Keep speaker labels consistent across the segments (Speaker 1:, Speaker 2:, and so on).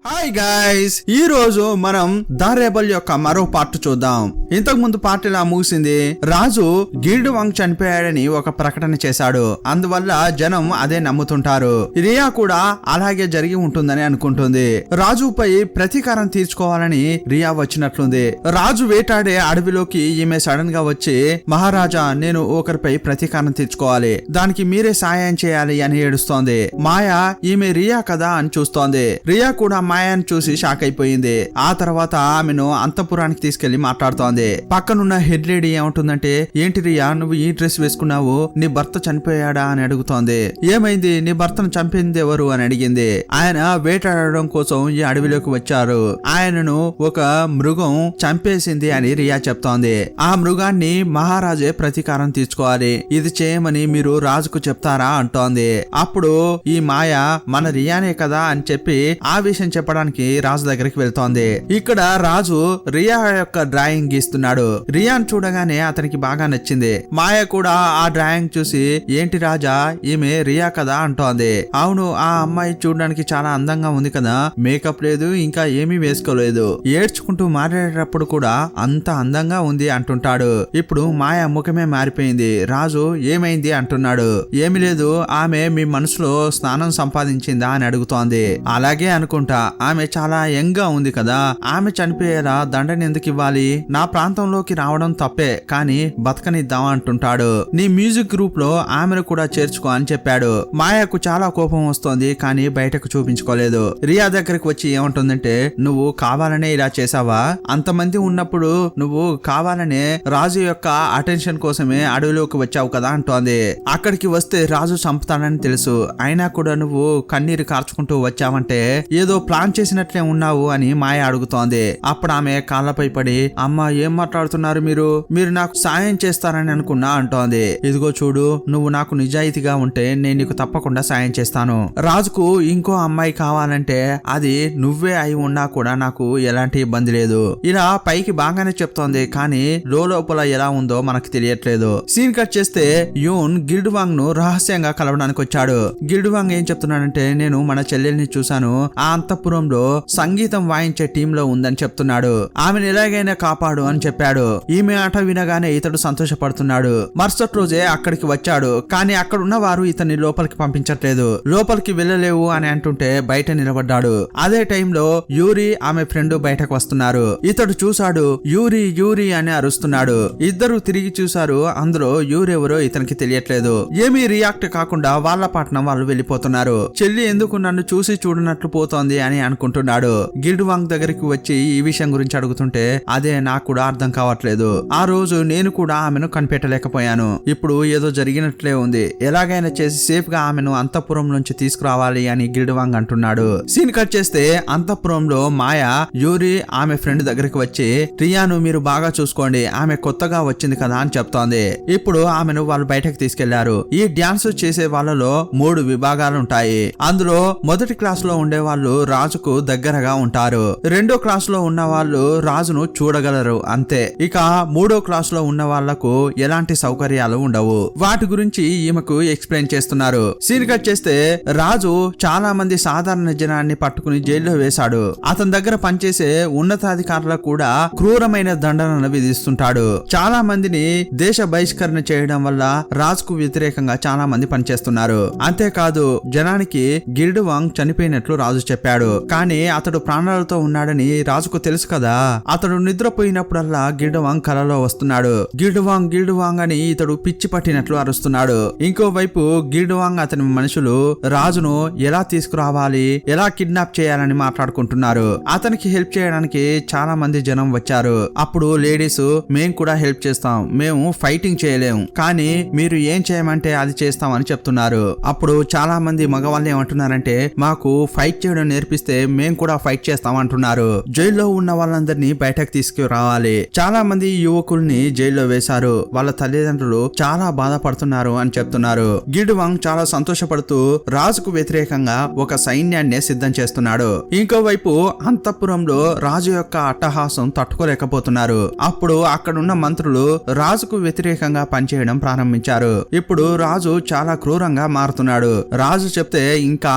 Speaker 1: Hi guys, ఈ రోజు మనం ద రెబెల్ యొక్క మరో పార్ట్ చూద్దాం. ఇంతకు ముందు పార్ట్ ఇలా ముగిసింది. రాజు గిల్డ్ వాంగ్ చనిపోయాడని ఒక ప్రకటన చేశాడు. అందువల్ల జనం అదే నమ్ముతుంటారు. రియా కూడా అలాగే జరిగి ఉంటుందని అనుకుంటుంది. రాజుపై ప్రతీకారం తీర్చుకోవాలని రియా వచ్చినట్లుంది. రాజు వేటాడే అడవిలోకి ఈమె సడన్ గా వచ్చి, మహారాజా, నేను ఒకరిపై ప్రతీకారం తీర్చుకోవాలి, దానికి మీరే సాయం చేయాలి అని ఏడుస్తోంది. మాయా ఈమె రియా కదా అని చూస్తోంది. రియా కూడా మాయాన్ని చూసి షాక్ అయిపోయింది. ఆ తర్వాత ఆమెను అంతఃపురానికి తీసుకెళ్లి మాట్లాడుతోంది. పక్కనున్న హెడ్ లేడీ ఏమంటుందంటే, ఏంటి రియా, నువ్వు ఈ డ్రెస్ వేసుకున్నావు, నీ భర్త చనిపోయాడా అని అడుగుతోంది. ఏమైంది, నీ భర్తను చంపింది ఎవరు అని అడిగింది. ఆయన వేటాడడం కోసం ఈ అడవిలోకి వచ్చారు, ఆయనను ఒక మృగం చంపేసింది అని రియా చెప్తోంది. ఆ మృగాన్ని మహారాజే ప్రతీకారం తీర్చుకోవాలి, ఇది చేయమని మీరు రాజుకు చెప్తారా అంటోంది. అప్పుడు ఈ మాయ మన రియానే కదా అని చెప్పి ఆ విషయం చెప్పడానికి రాజు దగ్గరికి వెళ్తోంది. ఇక్కడ రాజు రియా యొక్క డ్రాయింగ్ గీస్తున్నాడు. రియాను చూడగానే అతనికి బాగా నచ్చింది. మాయ కూడా ఆ డ్రాయింగ్ చూసి, ఏంటి రాజా, ఈమె రియా కదా అంటోంది. అవును, ఆ అమ్మాయి చూడడానికి చాలా అందంగా ఉంది కదా, మేకప్ లేదు, ఇంకా ఏమీ వేసుకోలేదు, ఏడ్చుకుంటూ మాట్లాడేటప్పుడు కూడా అంత అందంగా ఉంది అంటుంటాడు. ఇప్పుడు మాయ ముఖమే మారిపోయింది. రాజు ఏమైంది అంటున్నాడు. ఏమి లేదు, ఆమె మీ మనసులో స్థానం సంపాదించిందా అని అడుగుతోంది. అలాగే అనుకుంటా, ఆమె చాలా యంగ్ గా ఉంది కదా, ఆమె చనిపోయేలా దండని ఎందుకు ఇవ్వాలి, నా ప్రాంతంలోకి రావడం తప్పే, కానీ బతకనిద్దాం అంటుంటాడు. నీ మ్యూజిక్ గ్రూప్ లో ఆమెను కూడా చేర్చుకో అని చెప్పాడు. మాయకు చాలా కోపం వస్తోంది, కానీ బయటకు చూపించుకోలేదు. రియా దగ్గరికి వచ్చి ఏమంటుందంటే, నువ్వు కావాలనే ఇలా చేసావా, అంతమంది ఉన్నప్పుడు నువ్వు కావాలనే రాజు యొక్క అటెన్షన్ కోసమే అడవిలోకి వచ్చావు కదా అంటోంది. అక్కడికి వస్తే రాజు చంపుతానని తెలుసు, అయినా కూడా నువ్వు కన్నీరు కార్చుకుంటూ వచ్చావంటే ఏదో ప్లాన్ చేసినట్లే ఉన్నావు అని మాయ అడుగుతోంది. అప్పుడు ఆమె కాళ్ళపై పడి, అమ్మా, ఏం మాట్లాడుతున్నారు మీరు నాకు సాయం చేస్తారని అనుకున్నా అంటోంది. ఇదిగో చూడు, నువ్వు నాకు నిజాయితీగా ఉంటే నేను నీకు తప్పకుండా సాయం చేస్తాను. రాజుకు ఇంకో అమ్మాయి కావాలంటే అది నువ్వే అయి ఉన్నా కూడా నాకు ఎలాంటి ఇబ్బంది లేదు. ఇలా పైకి బాగానే చెప్తోంది, కానీ లోపల ఎలా ఉందో మనకు తెలియట్లేదు. సీన్ కట్ చేస్తే యూన్ గిల్డ్ వాంగ్ ను రహస్యంగా కలవడానికి వచ్చాడు. గిల్డ్ వాంగ్ ఏం చెప్తున్నాడంటే, నేను మన చెల్లెల్ని చూశాను, ఆ అంతఃపురంలో సంగీతం వాయించే టీమ్ లో ఉందని చెప్తున్నాడు, ఆమెను ఎలాగైనా కాపాడు అని చెప్పాడు. ఈమె ఆట వినగానే ఇతడు సంతోషపడుతున్నాడు. మరుసటి రోజే అక్కడికి వచ్చాడు, కానీ అక్కడున్న వారు ఇతన్ని లోపలికి పంపించట్లేదు. లోపలికి వెళ్ళలేవు అని అంటుంటే బయట నిలబడ్డాడు. అదే టైంలో యూరి ఆమె ఫ్రెండ్ బయటకు వస్తున్నారు. ఇతడు చూశాడు, యూరి యూరి అని అరుస్తున్నాడు. ఇద్దరు తిరిగి చూశారు, అందులో యూరెవరో ఇతనికి తెలియట్లేదు. ఏమీ రియాక్ట్ కాకుండా వాళ్ళ పట్నం వాళ్ళు వెళ్ళిపోతున్నారు. చెల్లి ఎందుకు నన్ను చూసి చూడనట్లు పోతోంది అని అనుకుంటున్నాడు. గిల్డ్ వాంగ్ దగ్గరికి వచ్చి ఈ విషయం గురించి అడుగుతుంటే, అదే నాకు కూడా అర్థం కావట్లేదు, ఆ రోజు నేను కూడా ఆమెను కనిపెట్టలేకపోయాను, ఇప్పుడు ఏదో జరిగినట్లే ఉంది, ఎలాగైనా చేసి సేఫ్ గా ఆమెను అంతఃపురం నుంచి తీసుకురావాలి అని గిల్డ్ వాంగ్ అంటున్నాడు. సీన్ కట్ చేస్తే అంతఃపురంలో మాయ యూరి ఆమె ఫ్రెండ్ దగ్గరికి వచ్చి, రియాను మీరు బాగా చూసుకోండి, ఆమె కొత్తగా వచ్చింది కదా అని చెప్తోంది. ఇప్పుడు ఆమెను వాళ్ళు బయటకు తీసుకెళ్లారు. ఈ డ్యాన్స్ చేసే వాళ్ళలో 3 విభాగాలు ఉంటాయి. అందులో మొదటి క్లాస్ లో ఉండే వాళ్ళు రాజుకు దగ్గరగా ఉంటారు. రెండో క్లాస్ లో ఉన్న వాళ్ళు రాజును చూడగలరు, అంతే. ఇక 3వ క్లాస్ లో ఉన్న వాళ్లకు ఎలాంటి సౌకర్యాలు ఉండవు. వాటి గురించి ఈమెకు ఎక్స్ప్లెయిన్ చేస్తున్నారు. సీన్ కట్ చేస్తే రాజు చాలా మంది సాధారణ జనాన్ని పట్టుకుని జైల్లో వేశాడు. అతని దగ్గర పనిచేసే ఉన్నతాధికారులకు కూడా క్రూరమైన దండనను విధిస్తుంటాడు. చాలా మందిని దేశ బహిష్కరణ చేయడం వల్ల రాజుకు వ్యతిరేకంగా చాలా మంది పనిచేస్తున్నారు. అంతేకాదు, జనానికి గిల్డ్ వాంగ్ చనిపోయినట్లు రాజు చెప్పాడు, కానీ అతడు ప్రాణాలతో ఉన్నాడని రాజుకు తెలుసు కదా. అతడు నిద్రపోయినప్పుడల్లా గిల్డ్ వాంగ్ కలలో వస్తున్నాడు. గిల్డ్ వాంగ్ అని ఇతడు పిచ్చి పట్టినట్లు అరుస్తున్నాడు. ఇంకోవైపు గిల్డ్ వాంగ్ అతని మనుషులు రాజును ఎలా తీసుకురావాలి, ఎలా కిడ్నాప్ చేయాలని మాట్లాడుకుంటున్నారు. అతనికి హెల్ప్ చేయడానికి చాలా మంది జనం వచ్చారు. అప్పుడు లేడీస్, మేం కూడా హెల్ప్ చేస్తాం, మేము ఫైటింగ్ చేయలేం, కానీ మీరు ఏం చేయమంటే అది చేస్తామని చెప్తున్నారు. అప్పుడు చాలా మంది మగవాళ్ళు ఏమంటున్నారంటే, మాకు ఫైట్ చేయడం నేర్పిస్తే మేం కూడా ఫైట్ చేస్తాం అంటున్నారు. జైల్లో ఉన్న వాళ్ళందరినీ బయటకు తీసుకురావాలి. చాలా మంది యువకుల్ని జైల్లో వేశారు, వాళ్ళ తల్లిదండ్రులు చాలా బాధపడుతున్నారు అని చెప్తున్నారు. గిల్డ్ వాంగ్ చాలా సంతోషపడుతూ రాజుకు వ్యతిరేకంగా ఒక సైన్యాన్ని సిద్ధం చేస్తున్నాడు. ఇంకోవైపు అంతఃపురంలో రాజు యొక్క అట్టహాసం తట్టుకోలేకపోతున్నారు. అప్పుడు అక్కడున్న మంత్రులు రాజుకు వ్యతిరేకంగా పనిచేయడం ప్రారంభించారు. ఇప్పుడు రాజు చాలా క్రూరంగా మారుతున్నాడు. రాజు చెప్తే ఇంకా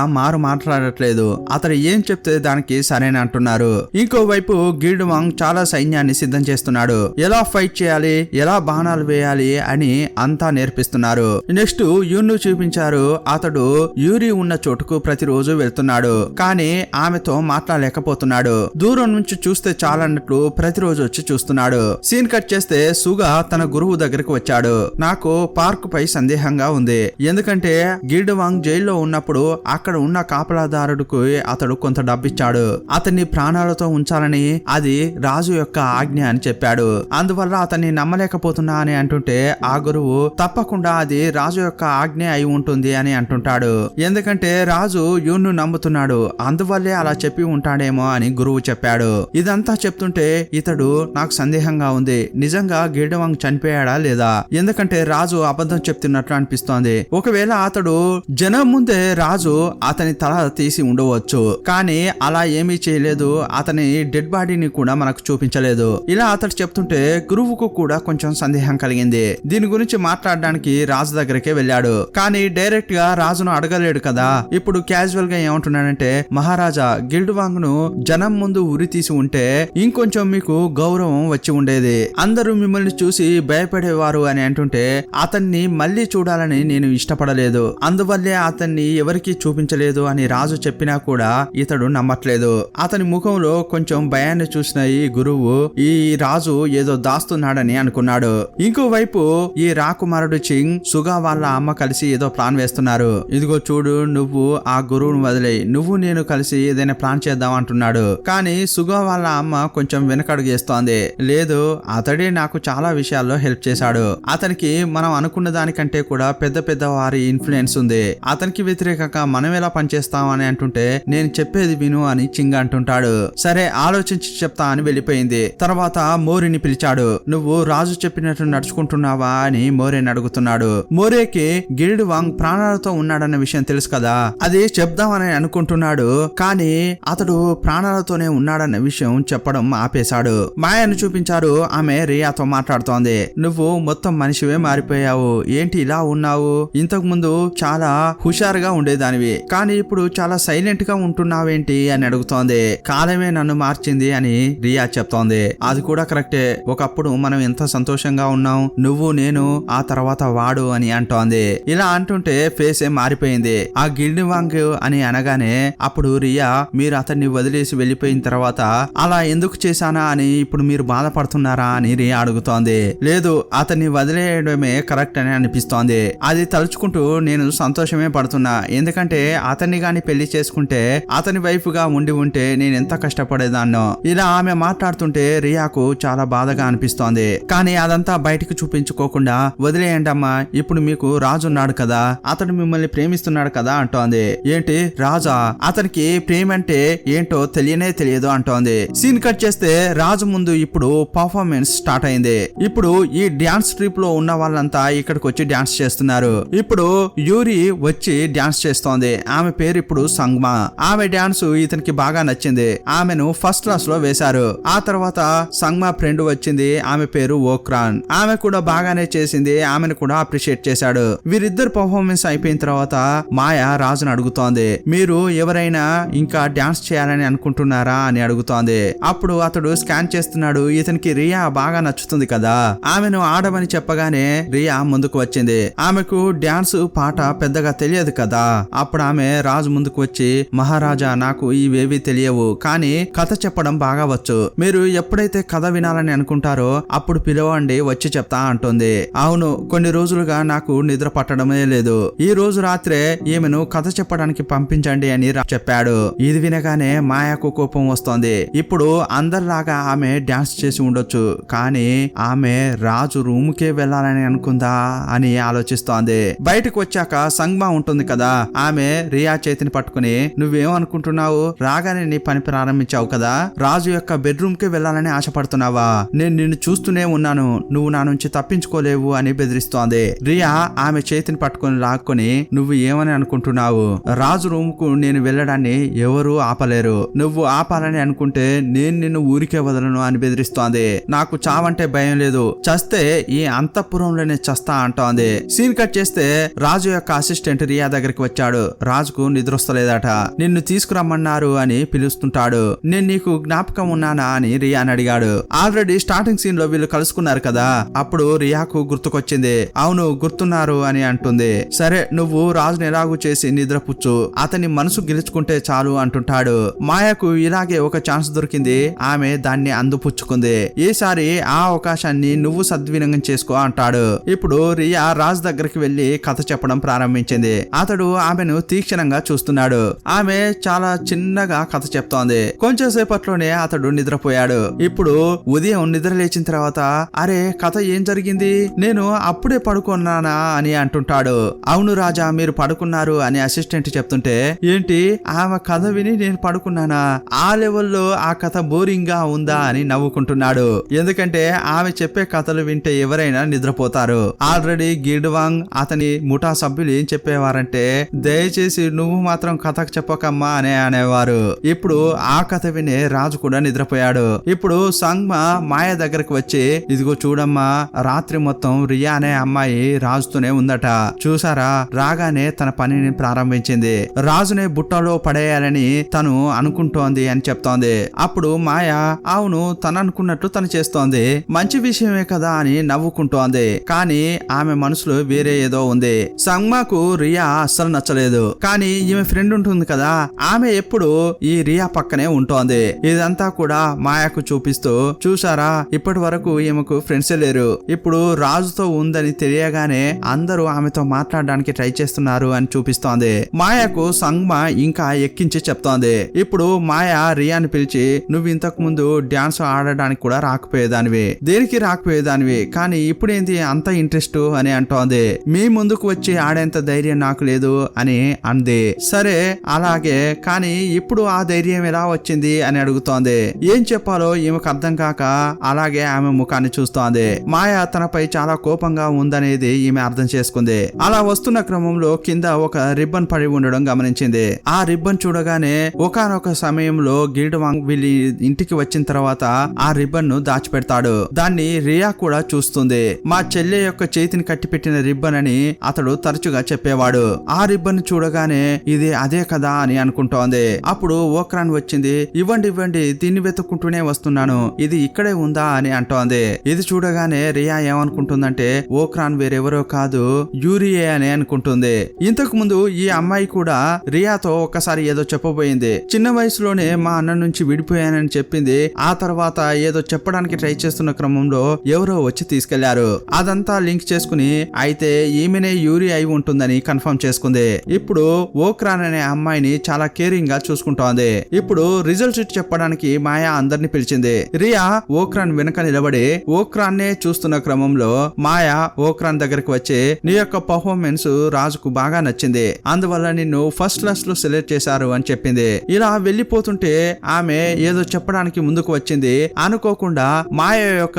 Speaker 1: మాట్లాడట్లేదు. అతడు ఏం ఏం చెప్తే దానికి సరేనా అంటున్నారు. ఇంకోవైపు గిల్డ్ వాంగ్ చాలా సైన్యాన్ని సిద్ధం చేస్తున్నాడు. ఎలా ఫైట్ చేయాలి, ఎలా బాణాలు వేయాలి అని అంతా నేర్పిస్తున్నారు. నెక్స్ట్ యూన్ను చూపించారు. అతడు యూరి ఉన్న చోటుకు ప్రతిరోజు వెళ్తున్నాడు, కానీ ఆమెతో మాట్లాడలేకపోతున్నాడు. దూరం నుంచి చూస్తే చాలన్నట్లు ప్రతిరోజు వచ్చి చూస్తున్నాడు. సీన్ కట్ చేస్తే సుగా తన గురువు దగ్గరకు వచ్చాడు. నాకు పార్క్ పై సందేహంగా ఉంది, ఎందుకంటే గిల్డ్ వాంగ్ జైల్లో ఉన్నప్పుడు అక్కడ ఉన్న కాపలాదారుడికి అతడు కొంత డబ్బిచ్చాడు. అతన్ని ప్రాణాలతో ఉంచాలని అది రాజు యొక్క ఆజ్ఞ అని చెప్పాడు. అందువల్ల అతన్ని నమ్మలేకపోతున్నా అని అంటుంటే ఆ గురువు తప్పకుండా అది రాజు యొక్క ఆజ్ఞ అయి ఉంటుంది అని అంటుంటాడు. ఎందుకంటే రాజు యూన్ను నమ్ముతున్నాడు, అందువల్లే అలా చెప్పి ఉంటాడేమో అని గురువు చెప్పాడు. ఇదంతా చెప్తుంటే ఇతడు నాకు సందేహంగా ఉంది, నిజంగా గిల్డ్ వాంగ్ చనిపోయాడా లేదా, ఎందుకంటే రాజు అబద్ధం చెప్తున్నట్లు అనిపిస్తోంది. ఒకవేళ అతడు జనం ముందే రాజు అతని తల తీసి ఉండవచ్చు, కానీ అలా ఏమీ చేయలేదు, అతని డెడ్ బాడీని కూడా మనకు చూపించలేదు. ఇలా అతడు చెప్తుంటే గురువుకు కూడా కొంచెం సందేహం కలిగింది. దీని గురించి మాట్లాడడానికి రాజు దగ్గరికే వెళ్ళాడు, కానీ డైరెక్ట్ గా రాజును అడగలేడు కదా. ఇప్పుడు క్యాజువల్ గా ఏమంటున్నాడంటే, మహారాజా గిల్డ్ వాంగ్ ను జనం ముందు ఉరి తీసి ఉంటే ఇంకొంచెం మీకు గౌరవం వచ్చి ఉండేది, అందరూ మిమ్మల్ని చూసి భయపడేవారు అని అంటుంటే అతన్ని మళ్ళీ చూడాలని నేను ఇష్టపడలేదు, అందువల్లే అతన్ని ఎవరికీ చూపించలేదు అని రాజు చెప్పినా కూడా ఇతడు నమ్మట్లేదు. అతని ముఖంలో కొంచెం భయాన్ని చూసిన ఈ గురువు ఈ రాజు ఏదో దాస్తున్నాడని అనుకున్నాడు. ఇంకోవైపు ఈ రాకుమారుడు చింగ్ సుగా వాళ్ళ అమ్మ కలిసి ఏదో ప్లాన్ వేస్తున్నారు. ఇదిగో చూడు, నువ్వు ఆ గురువును వదిలేయి, నువ్వు నేను కలిసి ఏదైనా ప్లాన్ చేద్దాం అంటున్నాడు. కానీ సుగా వాళ్ళ అమ్మ కొంచెం వెనకడుగు వేస్తోంది. లేదు, అతడే నాకు చాలా విషయాల్లో హెల్ప్ చేశాడు, అతనికి మనం అనుకున్న దానికంటే కూడా పెద్ద పెద్ద వారి ఇన్ఫ్లుయెన్స్ ఉంది, అతనికి వ్యతిరేకంగా మనం ఎలా పనిచేస్తాం అని అంటుంటే నేను చెప్పేది విను అని చింగ్ అంటుంటాడు. సరే ఆలోచించి చెప్తా అని వెళ్ళిపోయింది. తర్వాత మోరిని పిలిచాడు. నువ్వు రాజు చెప్పినట్టు నడుచుకుంటున్నావా అని మోరేని అడుగుతున్నాడు. మోరేకి గిల్డ్ వాంగ్ ప్రాణాలతో ఉన్నాడన్న విషయం తెలుసు కదా, అది చెప్దామని అనుకుంటున్నాడు, కానీ అతడు ప్రాణాలతోనే ఉన్నాడన్న విషయం చెప్పడం ఆపేశాడు. మాయను చూపించారు. ఆమె రియాతో మాట్లాడుతోంది. నువ్వు మొత్తం మనిషివే మారిపోయావు, ఏంటి ఇలా ఉన్నావు, ఇంతకు ముందు చాలా హుషారుగా ఉండేదానివి, కానీ ఇప్పుడు చాలా సైలెంట్ గా ఉంటున్నావేంటి అని అడుగుతోంది. కాలమే నన్ను మార్చింది అని రియా చెప్తోంది. అది కూడా కరెక్టే, ఒకప్పుడు మనం ఎంత సంతోషంగా ఉన్నాం, నువ్వు నేను ఆ తర్వాత వాడు అని అంటోంది. ఇలా అంటుంటే ఫేస్ ఏ మారిపోయింది. ఆ గిల్డ్ వాంగ్ అని అనగానే అప్పుడు రియా, మీరు అతన్ని వదిలేసి వెళ్ళిపోయిన తర్వాత అలా ఎందుకు చేశానా అని ఇప్పుడు మీరు బాధపడుతున్నారా అని రియా అడుగుతోంది. లేదు, అతన్ని వదిలేయడమే కరెక్ట్ అని అనిపిస్తోంది. అది తలుచుకుంటూ నేను సంతోషమే పడుతున్నా, ఎందుకంటే అతన్ని గాని పెళ్లి చేసుకుంటే అతని వైఫ్ గా ఉంటే నేను ఎంత కష్టపడేదాన్నో. ఇలా ఆమె మాట్లాడుతుంటే రియాకు చాలా బాధగా అనిపిస్తోంది. కానీ అదంతా బయటకు చూపించుకోకుండా వదిలేయండి అమ్మా, ఇప్పుడు మీకు రాజు ఉన్నాడు కదా, అతడు మిమ్మల్ని ప్రేమిస్తున్నాడు కదా అంటోంది. ఏంటి రాజా, అతనికి ప్రేమ అంటే ఏంటో తెలియనే తెలియదు అంటోంది. సీన్ కట్ చేస్తే రాజు ముందు ఇప్పుడు పర్ఫార్మెన్స్ స్టార్ట్ అయింది. ఇప్పుడు ఈ డాన్స్ ట్రిప్ లో ఉన్న వాళ్ళంతా ఇక్కడికి వచ్చి డాన్స్ చేస్తున్నారు. ఇప్పుడు యూరి వచ్చి డాన్స్ చేస్తోంది. ఆమె పేరు ఇప్పుడు సంగ్మా. ఆమె డాన్స్ ఇతనికి బాగా నచ్చింది, ఆమెను ఫస్ట్ క్లాస్ లో వేశారు. ఆ తర్వాత సంగ్మా ఫ్రెండ్ వచ్చింది, ఆమె పేరు ఓక్రాన్, ఆమె కూడా బాగానే చేసింది, ఆమెను కూడా అప్రిషియేట్ చేశాడు. వీరిద్దరు పర్ఫార్మెన్స్ అయిపోయిన తర్వాత మాయ రాజును అడుగుతోంది, మీరు ఎవరైనా ఇంకా డాన్స్ చేయాలని అనుకుంటున్నారా అని అడుగుతోంది. అప్పుడు అతడు స్కాన్ చేస్తున్నాడు. ఇతనికి రియా బాగా నచ్చుతుంది కదా, ఆమెను ఆడమని చెప్పగానే రియా ముందుకు వచ్చింది. ఆమెకు డాన్స్ పాట పెద్దగా తెలియదు కదా. అప్పుడు ఆమె రాజు ముందుకు వచ్చి, మహారాజా నాకు ఇవేవి తెలియవు, కానీ కథ చెప్పడం బాగా వచ్చు, మీరు ఎప్పుడైతే కథ వినాలని అనుకుంటారో అప్పుడు పిలవండి, వచ్చి చెప్తా అంటుంది. అవును, కొన్ని రోజులుగా నాకు నిద్ర పట్టడమే లేదు, ఈ రోజు రాత్రే ఈమెను కథ చెప్పడానికి పంపించండి అని చెప్పాడు. ఇది వినగానే మాయాకు కోపం వస్తోంది. ఇప్పుడు అందరిలాగా ఆమె డాన్స్ చేసి ఉండొచ్చు, కానీ ఆమె రాజు రూమ్ కే వెళ్ళాలని అనుకుందా అని ఆలోచిస్తోంది. బయటకు వచ్చాక సంగ్మా ఉంటుంది కదా, ఆమె రియా చేతిని పట్టుకుని, నువ్వేమనుకుంటున్నావు, రాగానే నీ పని ప్రారంభించావు కదా, రాజు యొక్క బెడ్రూమ్ కి వెళ్ళాలని ఆశపడుతున్నావా, నేను నిన్ను చూస్తూనే ఉన్నాను, నువ్వు నా నుంచి తప్పించుకోలేవు అని బెదిరిస్తోంది. రియా ఆమె చేతిని పట్టుకుని లాక్కొని, నువ్వు ఏమని అనుకుంటున్నావు, రాజు రూమ్ కు నేను వెళ్ళడాన్ని ఎవరు ఆపలేరు, నువ్వు ఆపాలని అనుకుంటే నేను నిన్ను ఊరికే వదలను అని బెదిరిస్తోంది. నాకు చావంటే భయం లేదు, చస్తే ఈ అంతఃపురంలోనే చస్తా అంటోంది. సీన్ కట్ చేస్తే రాజు యొక్క అసిస్టెంట్ రియా దగ్గరికి వచ్చాడు. రాజుకు నిద్రొస్తలేదట. నిన్ను తీసుకురమ్మన్నారు అని పిలుస్తుంటాడు. నేను నీకు జ్ఞాపకం ఉన్నానా అని రియాని అడిగాడు. ఆల్రెడీ స్టార్టింగ్ సీన్ లో వీళ్ళు కలుసుకున్నారు కదా, అప్పుడు రియాకు గుర్తుకొచ్చింది. అవును గుర్తున్నారు అని అంటుంది. సరే నువ్వు రాజుని ఎలాగూ చేసి నిద్రపుచ్చు, అతని మనసు గెలుచుకుంటే చాలు అంటుంటాడు. మాయకు ఇలాగే ఒక ఛాన్స్ దొరికింది, ఆమె దాన్ని అందిపుచ్చుకుంది. ఈసారి ఆ అవకాశాన్ని నువ్వు సద్వినియోగం చేసుకో అంటాడు. ఇప్పుడు రియా రాజు దగ్గరికి వెళ్లి కథ చెప్పడం ప్రారంభించింది. అతడు ఆమెను తీక్షణంగా చూస్తున్నాడు. ఆమె చాలా చిన్నగా కథ చెప్తోంది. కొంచెం సేపట్లోనే అతడు నిద్రపోయాడు. ఇప్పుడు ఉదయం నిద్ర లేచిన తర్వాత అరే కథ ఏం జరిగింది, నేను అప్పుడే పడుకున్నానా అని అంటుంటాడు. అవును రాజా మీరు పడుకున్నారు అని అసిస్టెంట్ చెప్తుంటే ఏంటి ఆమె కథ విని నేను పడుకున్నానా, ఆ లెవెల్లో ఆ కథ బోరింగ్ గా ఉందా అని నవ్వుకుంటున్నాడు. ఎందుకంటే ఆమె చెప్పే కథలు వింటే ఎవరైనా నిద్రపోతారు. ఆల్రెడీ గిడ్వాంగ్ అతని ముఠా సభ్యులు ఏం చెప్పేవారంటే దయచేసి నువ్వు మాత్రం కథకు చెప్పకమ్మా అని అనేవారు. ఇప్పుడు ఆ కథ విని రాజు కూడా నిద్రపోయాడు. ఇప్పుడు సంగ్మా మాయ దగ్గరకు వచ్చి ఇదిగో చూడమ్మా రాత్రి మొత్తం రియా అనే అమ్మాయి రాజుతోనే ఉందట, చూసారా రాగానే తన పనిని ప్రారంభించింది, రాజునే బుట్టలో పడేయాలని తను అనుకుంటోంది అని చెప్తోంది. అప్పుడు మాయ అవును తను అనుకున్నట్టు తను చేస్తోంది, మంచి విషయమే కదా అని నవ్వుకుంటోంది. కానీ ఆమె మనసులో వేరే ఏదో ఉంది. సంగ్మాకు రియా అస్సలు నచ్చలేదు. కానీ ఈమె ఫ్రెండ్ ఉంటుంది కదా, ఆమె ఎప్పుడు ఈ రియా పక్కనే ఉంటోంది. ఇదంతా కూడా మాయకు చూపిస్తూ చూసారా ఇప్పటి వరకు ఈమెకు ఫ్రెండ్సే లేరు, ఇప్పుడు రాజుతో ఉందని తెలియగానే అందరూ ఆమెతో మాట్లాడడానికి ట్రై చేస్తున్నారు అని చూపిస్తోంది. మాయకు సంగ్మా ఇంకా ఎక్కించి చెప్తోంది. ఇప్పుడు మాయ రియాని పిలిచి నువ్వు ఇంతకు ముందు డాన్స్ ఆడడానికి కూడా రాకపోయేదానివి, దేనికి రాకపోయేదానివి, కానీ ఇప్పుడేంటి అంత ఇంట్రెస్ట్ అని అంటోంది. మీ ముందుకు వచ్చి ఆడేంత ధైర్యం నాకు లేదు అని అంది. సరే అలాగే, కానీ ఇప్పుడు ఆ ధైర్యం ఎలా వచ్చింది అని అడుగుతోంది. ఏం చెప్పాలో ఈమెకు అర్థం కాక అలాగే ఆమె ముఖాన్ని చూస్తోంది. మాయ తనపై చాలా కోపంగా ఉందనేది ఈమె అర్థం చేసుకుంది. అలా వస్తున్న క్రమంలో కింద ఒక రిబ్బన్ పడి ఉండడం గమనించింది. ఆ రిబ్బన్ చూడగానే ఒకానొక సమయంలో గిడ్వాంగ్ వీళ్ళ ఇంటికి వచ్చిన తర్వాత ఆ రిబ్బన్ ను దాచిపెడతాడు. దాన్ని రియా కూడా చూస్తుంది. మా చెల్లె యొక్క చేతిని కట్టిపెట్టిన రిబ్బన్ అని అతడు తరచుగా చెప్పేవాడు. ఆ రిబ్బన్ చూడగానే ఇది అదే కదా అని అనుకుంటోంది. అప్పుడు ఓక్రాన్ వచ్చింది. ఇవ్వండి దీన్ని వెతుక్కుంటూనే వస్తున్నాను, ఇది ఇక్కడే ఉందా అని అంటోంది. ఇది చూడగానే రియా ఏమనుకుంటుందంటే ఓక్రాన్ వేరెవరో కాదు యూరియే అని అనుకుంటుంది. ఇంతకు ముందు ఈ అమ్మాయి కూడా రియాతో ఒక్కసారి ఏదో చెప్పబోయింది. చిన్న వయసులోనే మా అన్న నుంచి విడిపోయానని చెప్పింది. ఆ తర్వాత ఏదో చెప్పడానికి ట్రై చేస్తున్న క్రమంలో ఎవరో వచ్చి తీసుకెళ్లారు. అదంతా లింక్ చేసుకుని అయితే ఈమెనే యూరి అయి ఉంటుందని కన్ఫర్మ్ చేసుకుంది. ఇప్పుడు ఓక్రాన్ అనే అమ్మాయిని చాలా కేరింగ్ గా చూసుకుంటోంది. ఇప్పుడు రిజల్ట్స్ చెప్పడానికి మాయా అందరిని పిలిచింది. రియా ఓక్రాన్ వెనక నిలబడి ఓక్రాన్ నే చూస్తున్న క్రమంలో మాయా ఓక్రాన్ దగ్గరికి వచ్చి నీ యొక్క పర్ఫార్మెన్స్ రాజుకు బాగా నచ్చింది, అందువల్ల నిన్ను ఫస్ట్ క్లాస్ లో సెలెక్ట్ చేశారు అని చెప్పింది. ఇలా వెళ్లిపోతుంటే ఆమె ఏదో చెప్పడానికి ముందుకు వచ్చింది. అనుకోకుండా మాయ యొక్క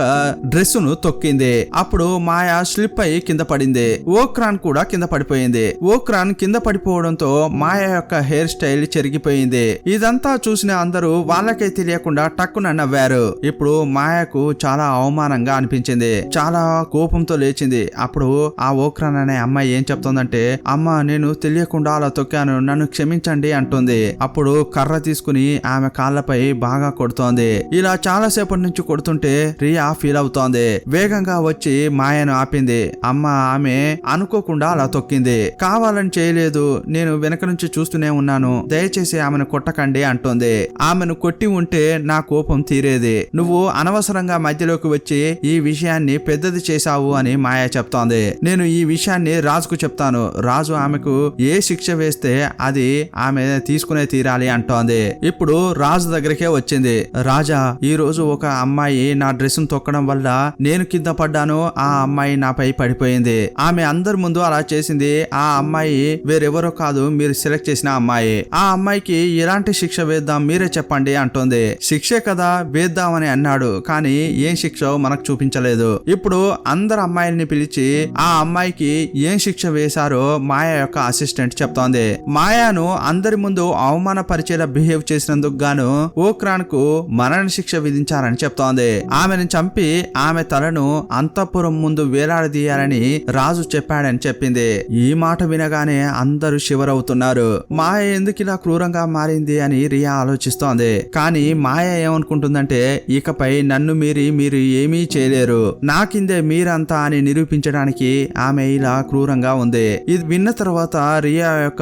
Speaker 1: డ్రెస్ ను తొక్కింది. అప్పుడు మాయ స్లిప్ అయి కింద పడింది. ఓక్రాన్ కూడా కింద పడిపోయింది. ఓక్రాన్ కింద పడిపోవడంతో మాయ యొక్క హెయిర్ స్టైల్ చెరిగిపోయింది. ఇదంతా చూసిన అందరూ వాళ్ళకే తెలియకుండా టక్కున నవ్వారు. ఇప్పుడు మాయకు చాలా అవమానంగా అనిపించింది. చాలా కోపంతో లేచింది. అప్పుడు ఆ ఓక్రాన్ అనే అమ్మాయి ఏం చెప్తోందంటే అమ్మా నేను తెలియకుండా అలా తొక్కాను, నన్ను క్షమించండి అంటుంది. అప్పుడు కర్ర తీసుకుని ఆమె కాళ్ళపై బాగా కొడుతోంది. ఇలా చాలా సేపటి నుంచి కొడుతుంటే రియా ఫీల్ అవుతోంది. వేగంగా వచ్చి మాయను ఆపింది. అమ్మ ఆమె అనుకోకుండా అలా తొక్కింది, కావాలని చేయలేదు, నేను వెనక నుంచి చూస్తూనే ఉన్నాను, దయచేసి ఆమెను కొట్టకండి అంటుంది. ఆమెను కొట్టి ఉంటే నా కోపం తీరేది, నువ్వు అనవసరంగా మధ్యలోకి వచ్చి ఈ విషయాన్ని పెద్దది చేశావు అని మాయ చెప్తోంది. నేను ఈ విషయాన్ని రాజుకు చెప్తాను, రాజు ఆమెకు ఏ శిక్ష వేస్తే అది ఆమె తీసుకునే తీరాలి అంటోంది. ఇప్పుడు రాజు దగ్గరికే వచ్చింది. రాజా ఈ రోజు ఒక అమ్మాయి నా డ్రెస్ ను తొక్కడం వల్ల నేను కింద పడ్డాను, ఆ అమ్మాయి నాపై పడిపోయింది, ఆమె అందరి ముందు అలా చేసింది, ఆ అమ్మాయి వేరెవరో కాదు మీరు సెలెక్ట్ చేసిన అమ్మాయి, ఆ అమ్మాయికి ఎలాంటి శిక్ష వేద్దాం మీరే చెప్పండి అంటోంది. శిక్షే కదా వేద్దామని అన్నాడు, కానీ ఏం శిక్ష మనకు చూపించలేదు. ఇప్పుడు అందరు అమ్మాయిల్ని పిలిచి ఆ అమ్మాయికి ఏం శిక్ష వేశారో మాయ యొక్క అసిస్టెంట్ చెప్తోంది. మాయాను అందరి ముందు అవమానపరిచేలా బిహేవ్ చేసినందుకు గాను ఓక్రాన్ కు మరణ శిక్ష విధించారని చెప్తోంది. ఆమెను చంపి ఆమె తలను అంతఃపురం ముందు వేలాడదీయాలని రాజు చెప్పాడని చెప్పింది. ఈ మాట వినగానే అందరూ శివరవుతున్నారు. మాయ ఎందుకు ఇలా క్రూరంగా మారింది అని రియా ఆలోచిస్తోంది. కానీ మాయ ఏమనుకుంటుందంటే ఇకపై నన్ను మీరు ఏమీ చేయలేరు, నా కిందే మీరంతా అని నిరూపించడానికి ఆమె ఇలా క్రూరంగా ఉంది. ఇది విన్న తర్వాత రియా యొక్క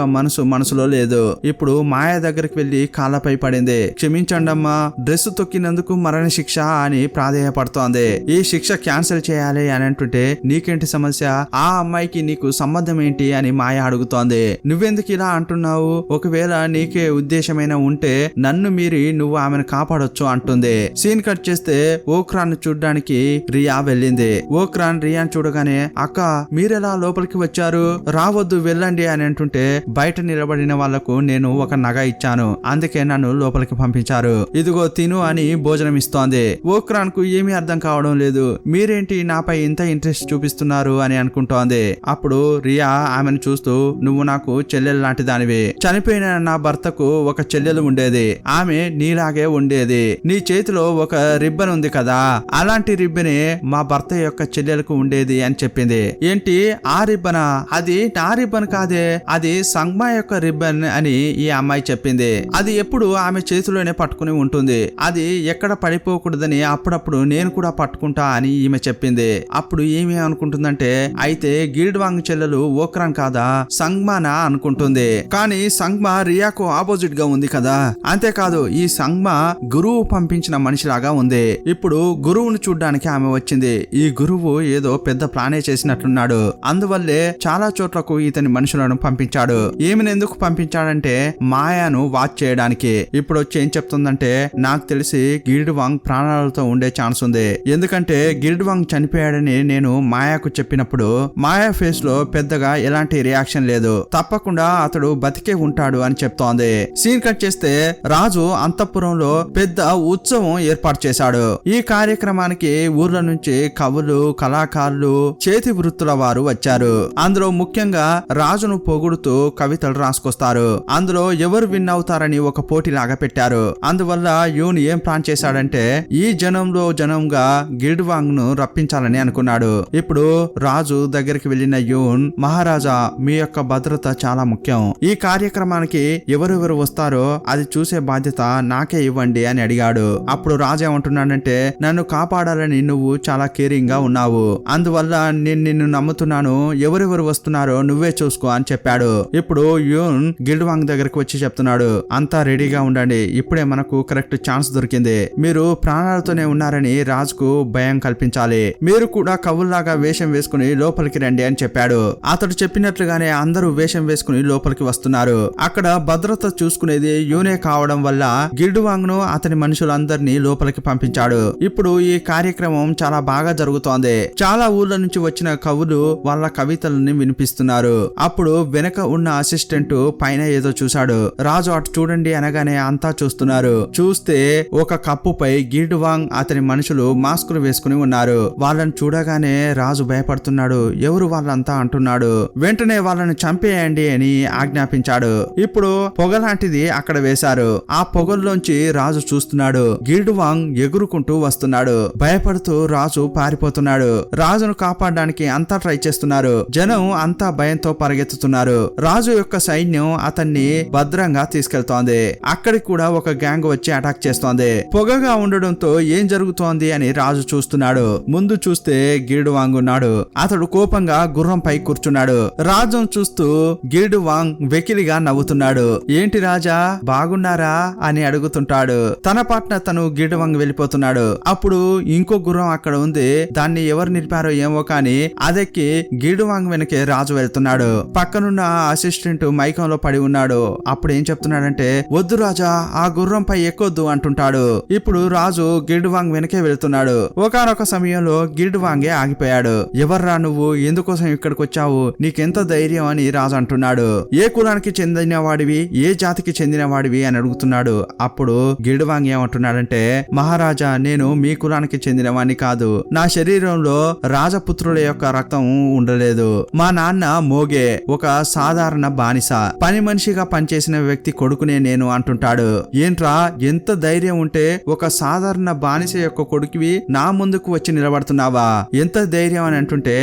Speaker 1: మనసులో లేదు. ఇప్పుడు మాయ దగ్గరికి వెళ్లి కాళ్ళపై పడింది. క్షమించండమ్మా, డ్రెస్ తొక్కినందుకు మరణ శిక్ష అని ప్రాధేయపడుతోంది. ఈ శిక్ష క్యాన్సిల్ చేయాలి అని అంటుంటే నీకేంటి సమస్య, ఆ అమ్మాయికి నీకు సంబంధం ఏంటి అని మాయ అడుగుతోంది. నువ్వెందుకు ఇలా అంటున్నావు, ఒకవేళ నీకే ఉద్దేశమైనా ఉంటే నన్ను మీరి నువ్వు ఆమెను కాపాడొచ్చు అంటుంది. సీన్ కట్ చేస్తే ఓక్రాన్ చూడ్డానికి రియా వెళ్ళింది. ఓక్రాన్ రియాన్ చూడగానే అక్క మీరెలా లోపలికి వచ్చారు, రావద్దు వెళ్ళండి అని అంటుంటే బయట నిలబడిన వాళ్లకు నేను ఒక నగ ఇచ్చాను, అందుకే నన్ను లోపలికి పంపించారు, ఇదిగో తిను అని భోజనం ఇస్తోంది. ఓక్రాన్ కు ఏమీ అర్థం కావడం లేదు, మీరేంటి నాపై ఇంత ఇంట్రెస్ట్ చూపిస్తున్నారు అని అనుకుంటోంది. అప్పుడు రియా ఆమెను చూస్తూ నువ్వు నాకు చెల్లెలు లాంటి దానివి, చనిపోయిన నా భర్తకు ఒక చెల్లెలు ఉండేది, ఆమె నీలాగే ఉండేది, నీ చేతిలో ఒక రిబ్బన్ ఉంది కదా, అలాంటి రిబ్బనే మా భర్త యొక్క చెల్లెలకు ఉండేది అని చెప్పింది. ఏంటి ఆ రిబ్బనా, అది నా రిబ్బన్ కాదే, అది సంగ్మా యొక్క రిబ్బన్ అని ఈ అమ్మాయి చెప్పింది. అది ఎప్పుడు ఆమె చేతిలోనే పట్టుకుని ఉంటుంది, అది ఎక్కడ పడిపోకూడదని అప్పుడప్పుడు నేను కూడా పట్టుకుంటా అని ఈమె చెప్పింది. అప్పుడు ఏమి అనుకుంటుందంటే అయితే గిల్డ్వాంగ్ చెల్లెలు ఓక్రాన్ కాదా సంగ్మానా అనుకుంటుంది. కానీ సంగ్మా రియాకు ఆపోజిట్ గా ఉంది కదా. అంతేకాదు ఈ సంగ్మా గురువు పంపించిన మనిషిలాగా ఉంది. ఇప్పుడు గురువును చూడ్డానికి ఆమె వచ్చింది. ఈ గురువు ఏదో పెద్ద ప్లానే చేసినట్లున్నాడు, అందువల్లే చాలా చోట్లకు ఇతని మనుషులను పంపించాడు. ఈమెను ఎందుకు పంపించాడంటే మాయాను వాచ్ చేయడానికి. ఇప్పుడు వచ్చి ఏం చెప్తుందంటే నాకు తెలిసి గిల్డ్వాంగ్ ప్రాణాలతో ఉండే ఛాన్స్ ఉంది, ఎందుకంటే గిల్డ్వాంగ్ చనిపోయాడని నేను మాయాకు చెప్పినప్పుడు మాయా ఫేస్ లో పెద్దగా ఎలాంటి రియాక్షన్ లేదు, తప్పకుండా అతడు బతికే ఉంటాడు అని చెప్తోంది. సీన్ కట్ చేస్తే రాజు అంతఃపురంలో పెద్ద ఉత్సవం ఏర్పాటు చేశాడు. ఈ కార్యక్రమానికి ఊర్ల నుంచి కవులు, కళాకారులు, చేతి వృత్తుల వారు వచ్చారు. అందులో ముఖ్యంగా రాజును పొగుడుతూ కవితలు రాసుకొస్తారు. అందులో ఎవరు విన్ అవుతారని ఒక పోటీ లాగా పెట్టారు. అందువల్ల యూన్ ఏం ప్లాన్ చేశాడంటే ఈ జనంగా గిల్డ్వాంగ్ ను రప్పించాలని అనుకున్నాడు. ఇప్పుడు రాజు దగ్గరికి వెళ్లిన యూన్ మహారాజా మీ యొక్క భద్రత చాలా ముఖ్యం, ఈ కార్యక్రమానికి ఎవరెవరు వస్తారో అది చూసే బాధ్యత నాకే ఇవ్వండి అని అడిగాడు. అప్పుడు రాజు ఏమంటున్నాడంటే నన్ను కాపాడాలని నువ్వు చాలా కేరింగ్ గా ఉన్నావు, అందువల్ల నేను నిన్ను నమ్ముతున్నాను, ఎవరెవరు వస్తున్నారో నువ్వే చూసుకో అని చెప్పాడు. ఇప్పుడు యూన్ గిల్డ్వాంగ్ దగ్గరకు వచ్చి చెప్తున్నాడు అంతా రెడీగా ఉండండి, ఇప్పుడే మనకు కరెక్ట్ ఛాన్స్ దొరికింది, మీరు ప్రాణాలతోనే ఉన్నారని రాజుకు భయం కల్పించాలి, మీరు కూడా కవుల్లాగా వేషం వేసుకుని లోపలికి రండి అని చెప్పాడు. అతడు చెప్పినట్లుగానే అందరూ వేషం వేసుకుని లోపలికి వస్తున్నారు. అక్కడ భద్రత చూసుకునేది యూనే కావడం వల్ల గిల్డ్వాంగ్ ను అతని మనుషులందరినీ లోపలికి పంపించాడు. ఇప్పుడు ఈ కార్యక్రమం చాలా బాగా జరుగుతోంది. చాలా ఊర్ల నుంచి వచ్చిన కవులు వాళ్ళ కవితలని వినిపిస్తున్నారు. అప్పుడు వెనక ఉన్న అసిస్టెంట్ పైన ఏదో చూశాడు. రాజు అటు చూడండి అనగానే అంతా చూస్తున్నారు. చూస్తే ఒక కప్పుపై గిల్డ్వాంగ్ అతని మనుషులు మాస్కులు వేసుకుని ఉన్నారు. వాళ్ళని చూడగానే రాజు భయపడుతున్నాడు. ఎవరు వాళ్ళంతా అంటున్నాడు. వెంటనే వాళ్ళని చంపేయండి అని ఆజ్ఞాపించాడు. ఇప్పుడు పొగ లాంటిది అక్కడ వేశారు. ఆ పొగల్లోంచి రాజు చూస్తున్నాడు. గిల్డ్వాంగ్ ఎగురుకుంటూ వస్తున్నాడు. భయపడుతూ రాజు పారిపోతున్నాడు. రాజును కాపాడడానికి అంతా ట్రై చేస్తున్నారు. జనం అంతా భయంతో పరిగెత్తుతున్నారు. రాజు యొక్క సైన్యం అతన్ని భద్రంగా తీసుకెళ్తోంది. అక్కడికి కూడా ఒక గ్యాంగ్ వచ్చి అటాక్ చేస్తోంది. పొగగా ఉండడంతో ఏం జరుగుతోంది అని రాజు చూస్తున్నాడు. ముందు చూస్తే గిల్డ్వాంగ్ ఉన్నాడు. అతడు కోపంగా గుర్రంపై కూర్చున్నాడు. రాజును చూస్తూ గిల్డ్వాంగ్ వెకిలిగా నవ్వుతున్నాడు. ఏంటి రాజా బాగున్నారా అని అడుగుతుంటాడు. తన పాట్న తను గిల్డ్వాంగ్ వెళ్ళిపోతున్నాడు. అప్పుడు ఇంకో గుర్రం అక్కడ ఉంది. దాన్ని ఎవరు నిలిపారో ఏమో కానీ అదెక్కి గిల్డ్వాంగ్ వెనకే రాజు వెళ్తున్నాడు. పక్కనున్న అసిస్టెంట్ మైకంలో పడి ఉన్నాడు. అప్పుడు ఏం చెప్తున్నాడంటే వద్దు రాజా ఆ గుర్రంపై ఎక్కొద్దు అంటుంటాడు. ఇప్పుడు రాజు గిల్డ్వాంగ్ వెనకే వెళ్తున్నాడు. ఒకానొక సమయంలో గిల్డ్వాంగే ఆగిపోయాడు. ఎవర్రా నువ్వు, ఎందుకోసం ఇక్కడికి వచ్చావు, నీకెంత ధైర్యం అని రాజు అంటున్నాడు. ఏ కులానికి చెందిన వాడివి, ఏ జాతికి చెందిన వాడివి అని అడుగుతున్నాడు. అప్పుడు గిల్డ్వాంగ్ ఏమంటున్నాడంటే మహారాజా నేను మీ కులానికి చెందిన వాడిని కాదు, నా శరీరంలో రాజపుత్రుల యొక్క రక్తం ఉండలేదు, మా నాన్న మోగే ఒక సాధారణ బానిస, పని మనిషిగా పనిచేసిన వ్యక్తి కొడుకునే నేను అంటుంటాడు. ఏంట్రా ఎంత ధైర్యం ఉంటే ఒక సాధారణ బానిస యొక్క కొడుకువి నా ముందుకు వచ్చి నిలబడుతున్నావా, ఎంత ధైర్యం అని అంటుంటే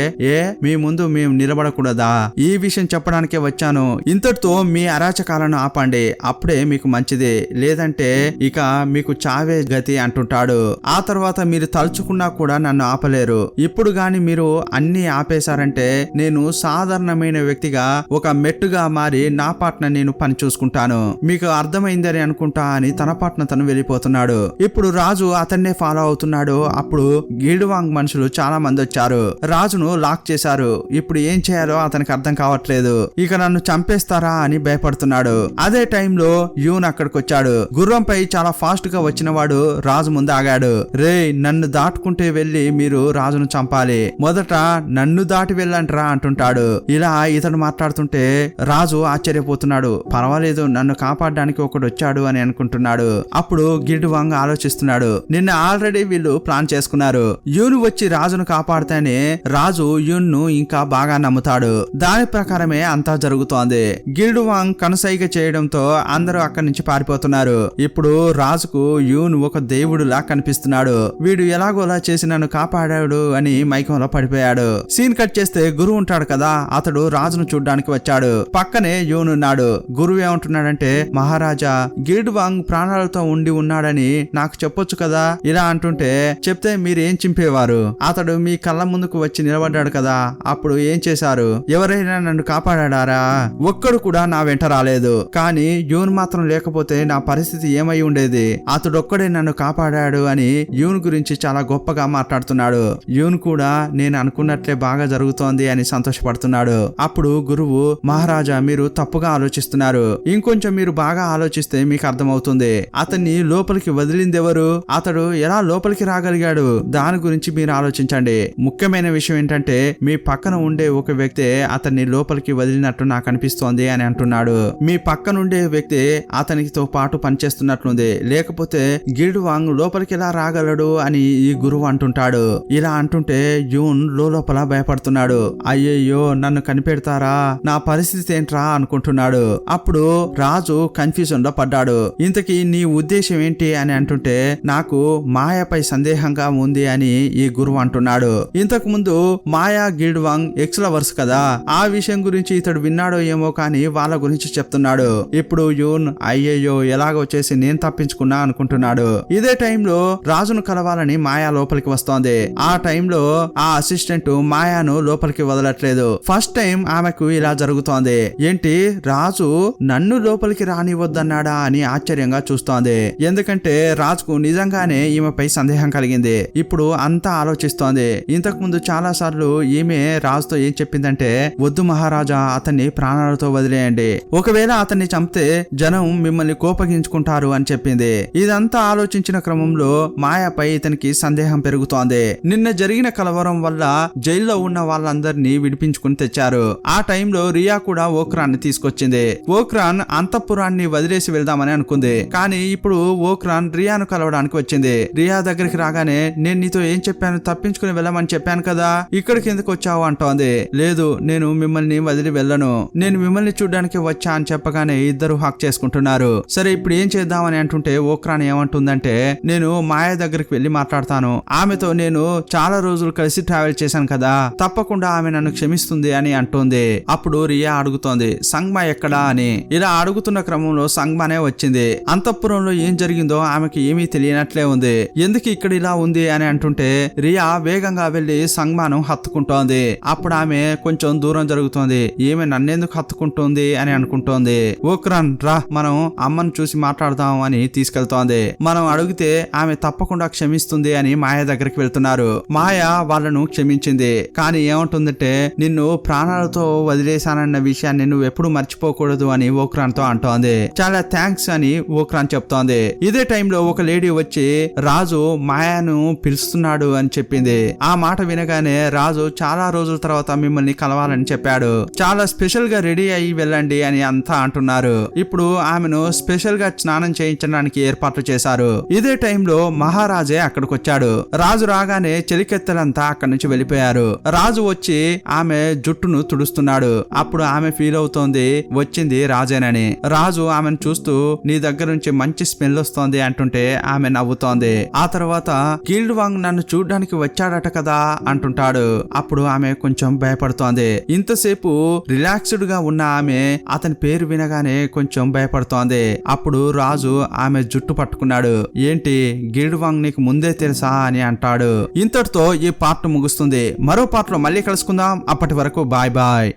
Speaker 1: మీ ముందు మేము నిలబడకూడదా, ఈ విషయం చెప్పడానికే వచ్చాను, ఇంతటితో మీ అరాచక జ్ఞాపకాలను ఆపండి, అప్పుడే మీకు మంచిది, లేదంటే ఇక మీకు చావే గతి అంటుంటాడు. ఆ తర్వాత మీరు తలుచుకున్నా కూడా నన్ను ఆపలేరు. ఇప్పుడు గాని మీరు అన్ని ఆపేశారంటే నేను సాధారణమైన వ్యక్తిగా ఒక మెట్టుగా మారి నా పాటన నేను పని చూసుకుంటాను. మీకు అర్థమైందని అనుకుంటా అని తన పాటన తను వెళ్ళిపోతున్నాడు. ఇప్పుడు రాజు అతన్నే ఫాలో అవుతున్నాడు. అప్పుడు గిల్డ్వాంగ్ మనుషులు చాలా మంది వచ్చారు. రాజును లాక్ చేశారు. ఇప్పుడు ఏం చేయాలో అతనికి అర్థం కావట్లేదు. ఇక నన్ను చంపేస్తారా అని భయపడుతున్నాడు. అదే టైంలో యూన్ అక్కడికి వచ్చాడు. గుర్రంపై చాలా ఫాస్ట్ గా వచ్చిన వాడు రాజు ముందు ఆగాడు. రే, నన్ను దాటుకుంటే వెళ్ళి మీరు రాజును చంపాలి, మొదట నన్ను దాటి వెళ్ళంట్రా అంటుంటాడు. ఇలా ఇతడు మాట్లాడుతుంటే రాజు ఆశ్చర్యపోతున్నాడు. పర్వాలేదు, నన్ను కాపాడడానికి ఒకడు వచ్చాడు అని అనుకుంటున్నాడు. అప్పుడు గిల్డ్వాంగ్ ఆలోచిస్తున్నాడు, నిన్న ఆల్రెడీ వీళ్ళు ప్లాన్ చేసుకున్నారు. యూన్ వచ్చి రాజును కాపాడితేనే రాజు యూన్ ను ఇంకా బాగా నమ్ముతాడు. దాని ప్రకారమే అంతా జరుగుతోంది. గిల్డ్వాంగ్ కనుసైగ చేయడంతో అందరూ అక్కడి నుంచి పారిపోతున్నారు. ఇప్పుడు రాజుకు యూన్ ఒక దేవుడులా కనిపిస్తున్నాడు. వీడు ఎలాగోలా చేసి నన్ను కాపాడాడు అని మైకంలో పడిపోయాడు. సీన్ కట్ చేస్తే గురువు ఉంటాడు కదా, అతడు రాజును చూడ్డానికి వచ్చాడు. పక్కనే యూన్ ఉన్నాడు. గురువు ఏమంటున్నాడంటే, మహారాజా, గిల్డ్వాంగ్ ప్రాణాలతో ఉండి ఉన్నాడని నాకు చెప్పొచ్చు కదా. ఇలా అంటుంటే చెప్తే మీరేం చింపేవారు? అతడు మీ కళ్ళ ముందుకు వచ్చి నిలబడ్డాడు కదా, అప్పుడు ఏం చేశారు? ఎవరైనా నన్ను కాపాడారా? ఒక్కడు కూడా నా వెంట రాలేదు. కానీ యూన్ మాత్రం లేకపోతే నా పరిస్థితి ఏమై ఉండేది? అతడొక్కడే నన్ను కాపాడాడు అని యూన్ గురించి చాలా గొప్పగా మాట్లాడుతున్నాడు. యూన్ కూడా నేను అనుకున్నట్లే బాగా జరుగుతోంది అని సంతోషపడుతున్నాడు. అప్పుడు గురువు, మహారాజా, మీరు తప్పుగా ఆలోచిస్తున్నారు. ఇంకొంచెం మీరు బాగా ఆలోచిస్తే మీకు అర్థమవుతుంది. అతన్ని లోపలికి వదిలిందెవరు? అతడు ఎలా లోపలికి రాగలిగాడు? దాని గురించి మీరు ఆలోచించండి. ముఖ్యమైన విషయం ఏంటంటే మీ పక్కన ఉండే ఒక వ్యక్తి అతన్ని లోపలికి వదిలినట్టు నాకు అనిపిస్తోంది అని అంటున్నాడు. మీ పక్కనుండే వ్యక్తి అతనితో పాటు పనిచేస్తున్నట్లుంది, లేకపోతే గిల్డ్వాంగ్ లోపలికి ఎలా రాగలడు అని ఈ గురువు అంటుంటాడు. ఇలా అంటుంటే యూన్ లోపల భయపడుతున్నాడు. అయ్యయ్యో, నన్ను కనిపెడతారా, నా పరిస్థితి ఏంట్రా అనుకుంటున్నాడు. అప్పుడు రాజు కన్ఫ్యూజన్ లో పడ్డాడు. ఇంతకీ నీ ఉద్దేశం ఏంటి అని అంటుంటే, నాకు మాయపై సందేహంగా ఉంది అని ఈ గురువు అంటున్నాడు. ఇంతకు ముందు మాయా గిల్డ్వాంగ్ ఎక్స్ లవర్స్ కదా, ఆ విషయం గురించి ఇతడు విన్నాడో ఏమో కానీ వాళ్ళ గురించి చెప్తున్నాడు. ఇప్పుడు యూన్ అయ్యయ్యో ఎలాగో చేసి నేను తప్పించుకున్నా అనుకుంటున్నాడు. ఇదే టైంలో రాజును కలవాలని మాయా లోపలికి వస్తోంది. ఆ టైంలో ఆ అసిస్టెంట్ మాయాను లోపలికి వదలట్లేదు. ఫస్ట్ టైం ఆమెకు ఇలా జరుగుతోంది. ఏంటి, రాజు నన్ను లోపలికి రానివద్దన్నాడా అని ఆశ్చర్యంగా చూస్తోంది. ఎందుకంటే రాజుకు నిజంగానే ఈమెపై సందేహం కలిగింది. ఇప్పుడు అంతా ఆలోచిస్తోంది. ఇంతకు ముందు చాలా సార్లు ఈమె రాజుతో ఏం చెప్పిందంటే, వద్దు మహారాజా, అతన్ని ప్రాణాలతో వదిలేయండి, ఒకవేళ అతన్ని చంపితే జనం మిమ్మల్ని కోపగించుకుంటారు అని చెప్పింది. ఇదంతా ఆలోచించిన క్రమంలో మాయాపై ఇతనికి సందేహం పెరుగుతోంది. నిన్న జరిగిన కలవరం వల్ల జైల్లో ఉన్న వాళ్ళందరినీ విడిపించుకుని తెచ్చారు. ఆ టైంలో రియా కూడా ఓక్రాన్ తీసుకొచ్చింది. ఓక్రాన్ అంతఃపురాన్ని వదిలేసి వెళ్దామని అనుకుంది. కానీ ఇప్పుడు ఓక్రాన్ రియాను కలవడానికి వచ్చింది. రియా దగ్గరికి రాగానే, నేను నీతో ఏం చెప్పాను, తప్పించుకుని వెళ్ళమని చెప్పాను కదా, ఇక్కడికి ఎందుకు వచ్చావు అంటోంది. లేదు, నేను మిమ్మల్ని వదిలి వెళ్ళను, నేను మిమ్మల్ని చూడ్డానికి వచ్చా అని చెప్పగానే ఇద్దరు హక్ చేసుకుంటున్నారు. సరే, ఇప్పుడు ఏం చేద్దామని అంటుంటే ఓక్రాన్ ఏమంటుందంటే, నేను మాయ దగ్గరికి వెళ్లి మాట్లాడతాను, ఆమెతో నేను చాలా రోజులు కలిసి ట్రావెల్ చేశాను కదా, తప్పకుండా ఆమె నన్ను క్షమిస్తుంది అని అంటోంది. అప్పుడు రియా అడుగుతోంది, సంగ్మా ఎక్కడా అని. ఇలా అడుగుతున్న క్రమంలో సంగ్మానే వచ్చింది. అంతఃపురంలో ఏం జరిగిందో ఆమెకి ఏమీ తెలియనట్లే ఉంది. ఎందుకు ఇక్కడ ఇలా ఉంది అని అంటుంటే రియా వేగంగా వెళ్లి సంగ్మాను హత్తుకుంటోంది. అప్పుడు ఆమె కొంచెం దూరం జరుగుతోంది. ఈమె నన్నెందుకు హత్తుకుంటోంది అని అనుకుంటోంది. ఓక్రాన్ రా, మనం అమ్మను చూసి మాట్లాడదాం అని తీసుకెళ్తోంది. మనం అడిగితే ఆమె తప్పకుండా క్షమిస్తుంది అని మాయ దగ్గరికి వెళ్తున్నారు. మాయ వాళ్ళను క్షమించింది. కానీ ఏమంటుందంటే, నిన్ను ప్రాణాలతో వదిలేశానన్న విషయాన్ని నువ్వు ఎప్పుడు మర్చిపోకూడదు అని ఓక్రాన్ తో అంటోంది. చాలా థ్యాంక్స్ అని ఓక్రాన్ చెప్తోంది. ఇదే టైంలో ఒక లేడీ వచ్చి రాజు మాయాను పిలుస్తున్నాడు అని చెప్పింది. ఆ మాట వినగానే రాజు చాలా రోజుల తర్వాత మిమ్మల్ని కలవాలని చెప్పాడు, చాలా స్పెషల్ గా రెడీ అయ్యి వెళ్ళండి అని అంతా అంటున్నారు. ఇప్పుడు ఆమెను స్పెషల్ గా స్నానం చేయించడానికి ఏర్పాట్లు చేశారు. ఇదే టైంలో మహారాజే అక్కడికి వచ్చాడు. రాజు రాగానే చెలికెత్తలంతా అక్కడి నుంచి వెళ్ళిపోయారు. రాజు వచ్చి ఆమె జుట్టును తుడుస్తున్నాడు. అప్పుడు ఆమె ఫీల్ అవుతోంది వచ్చింది రాజేనని. రాజు ఆమెను చూస్తూ నీ దగ్గర నుంచి మంచి స్మెల్ వస్తోంది అంటుంటే ఆమె నవ్వుతోంది. ఆ తర్వాత గిల్డ్వాంగ్ నన్ను చూడ్డానికి వచ్చాడట కదా అంటుంటాడు. అప్పుడు ఆమె కొంచెం భయపడుతోంది. ఇంతసేపు రిలాక్స్డ్ గా ఉన్న ఆమె అతని పేరు పేరు వినగానే కొంచెం భయపడుతోంది. అప్పుడు రాజు ఆమె జుట్టు పట్టుకున్నాడు. ఏంటి గిల్డ్వాంగ్ నీకు ముందే తెలుసా అని అంటాడు. ఇంతటితో ఈ పార్ట్ ముగుస్తుంది. మరో పార్ట్ లో మళ్ళీ కలుసుకుందాం. అప్పటి వరకు బాయ్ బాయ్.